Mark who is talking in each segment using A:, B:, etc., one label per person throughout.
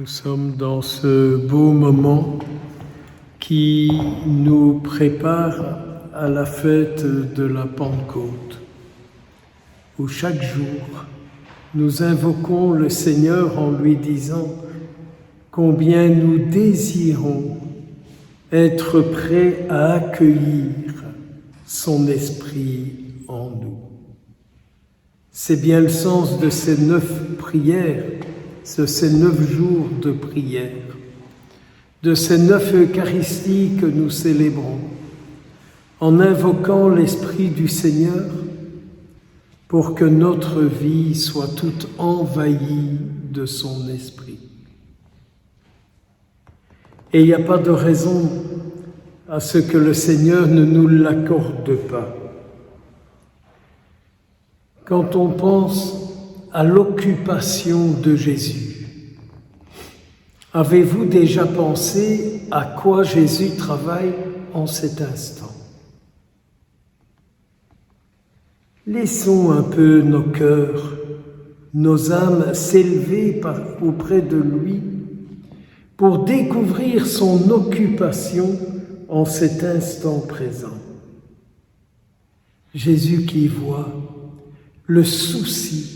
A: Nous sommes dans ce beau moment qui nous prépare à la fête de la Pentecôte, où chaque jour nous invoquons le Seigneur en lui disant combien nous désirons être prêts à accueillir son esprit en nous. C'est bien le sens de ces 9 prières, de ces 9 jours de prière, de ces 9 Eucharisties que nous célébrons, en invoquant l'Esprit du Seigneur pour que notre vie soit toute envahie de son Esprit. Et il n'y a pas de raison à ce que le Seigneur ne nous l'accorde pas. Quand on pense à l'occupation de Jésus, avez-vous déjà pensé à quoi Jésus travaille en cet instant? Laissons un peu nos cœurs, nos âmes s'élever auprès de lui pour découvrir son occupation en cet instant présent. Jésus qui voit le souci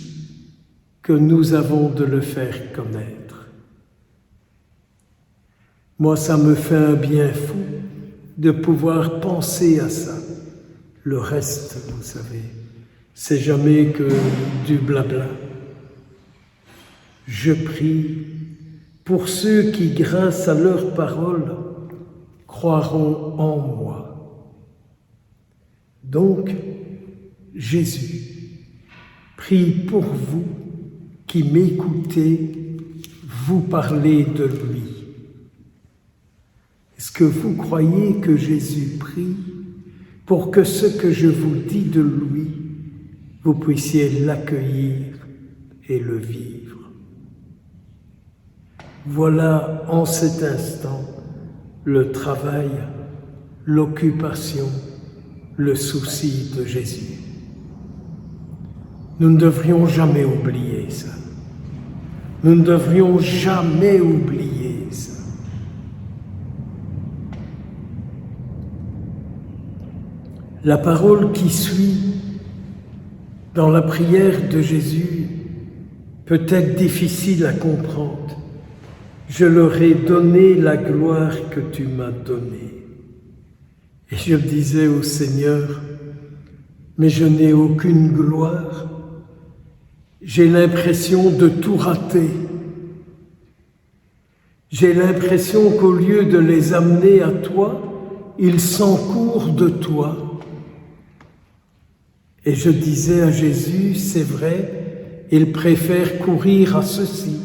A: que nous avons de le faire connaître. Moi, ça me fait un bien fou de pouvoir penser à ça. Le reste, vous savez, c'est jamais que du blabla. Je prie pour ceux qui, grâce à leurs paroles, croiront en moi. Donc, Jésus prie pour vous qui m'écoutez, vous parlez de lui. Est-ce que vous croyez que Jésus prie pour que ce que je vous dis de lui, vous puissiez l'accueillir et le vivre? Voilà en cet instant le travail, l'occupation, le souci de Jésus. Nous ne devrions jamais oublier ça. Nous ne devrions jamais oublier ça. La parole qui suit dans la prière de Jésus peut être difficile à comprendre. Je leur ai donné la gloire que tu m'as donnée. Et je disais au Seigneur, mais je n'ai aucune gloire. J'ai l'impression de tout rater. J'ai l'impression qu'au lieu de les amener à toi, ils s'encourent de toi. Et je disais à Jésus, c'est vrai, il préfère courir à ceci,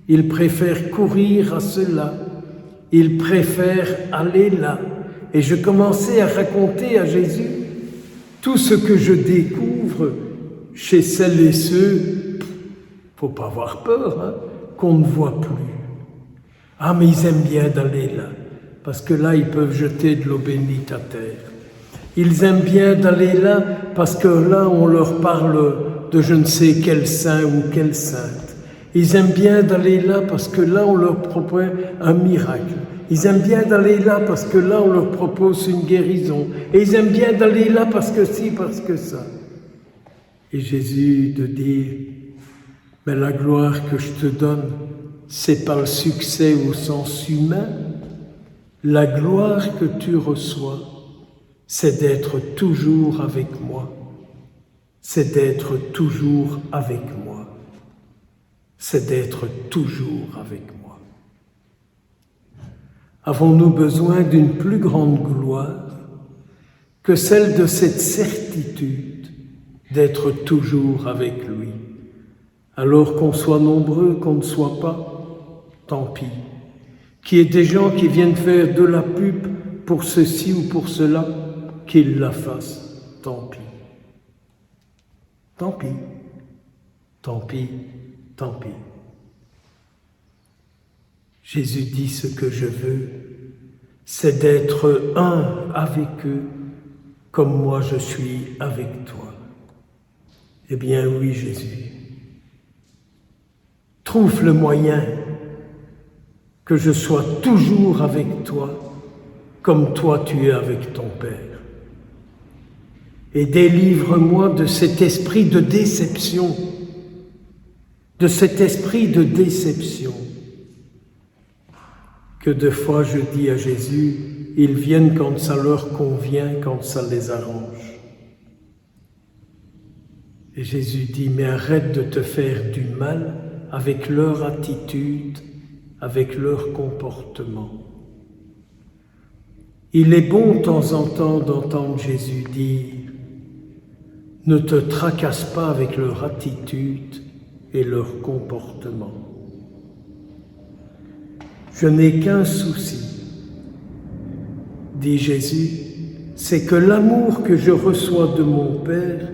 A: il préfère courir à cela, il préfère aller là. Et je commençais à raconter à Jésus tout ce que je découvre chez celles et ceux, faut pas avoir peur, hein, qu'on ne voit plus. Ah, mais ils aiment bien d'aller là, parce que là, ils peuvent jeter de l'eau bénite à terre. Ils aiment bien d'aller là, parce que là, on leur parle de je ne sais quel saint ou quelle sainte. Ils aiment bien d'aller là, parce que là, on leur propose un miracle. Ils aiment bien d'aller là, parce que là, on leur propose une guérison. Et ils aiment bien d'aller là, parce que ci, parce que ça. Et Jésus de dire, mais la gloire que je te donne, c'est pas le succès au sens humain. La gloire que tu reçois, c'est d'être toujours avec moi. C'est d'être toujours avec moi. C'est d'être toujours avec moi. Avons-nous besoin d'une plus grande gloire que celle de cette certitude d'être toujours avec lui? Alors qu'on soit nombreux, qu'on ne soit pas, tant pis. Qu'il y ait des gens qui viennent faire de la pub pour ceci ou pour cela, qu'ils la fassent, tant pis. Tant pis, tant pis, tant pis. Jésus dit ce que je veux, c'est d'être un avec eux, comme moi je suis avec toi. Eh bien oui, Jésus. Trouve le moyen que je sois toujours avec toi, comme toi tu es avec ton Père. Et délivre-moi de cet esprit de déception, que de fois je dis à Jésus, ils viennent quand ça leur convient, quand ça les arrange. Et Jésus dit, mais arrête de te faire du mal avec leur attitude, avec leur comportement. Il est bon de temps en temps d'entendre Jésus dire, ne te tracasse pas avec leur attitude et leur comportement. Je n'ai qu'un souci, dit Jésus, c'est que l'amour que je reçois de mon Père,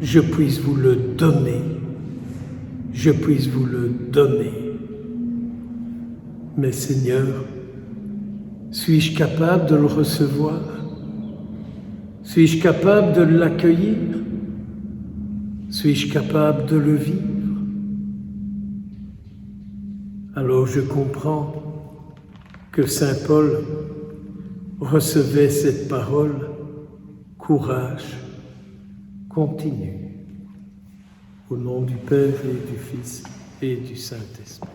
A: je puisse vous le donner. Je puisse vous le donner. Mais Seigneur, suis-je capable de le recevoir? Suis-je capable de l'accueillir? Suis-je capable de le vivre? Alors je comprends que Saint Paul recevait cette parole, courage, continue. Au nom du Père et du Fils et du Saint-Esprit.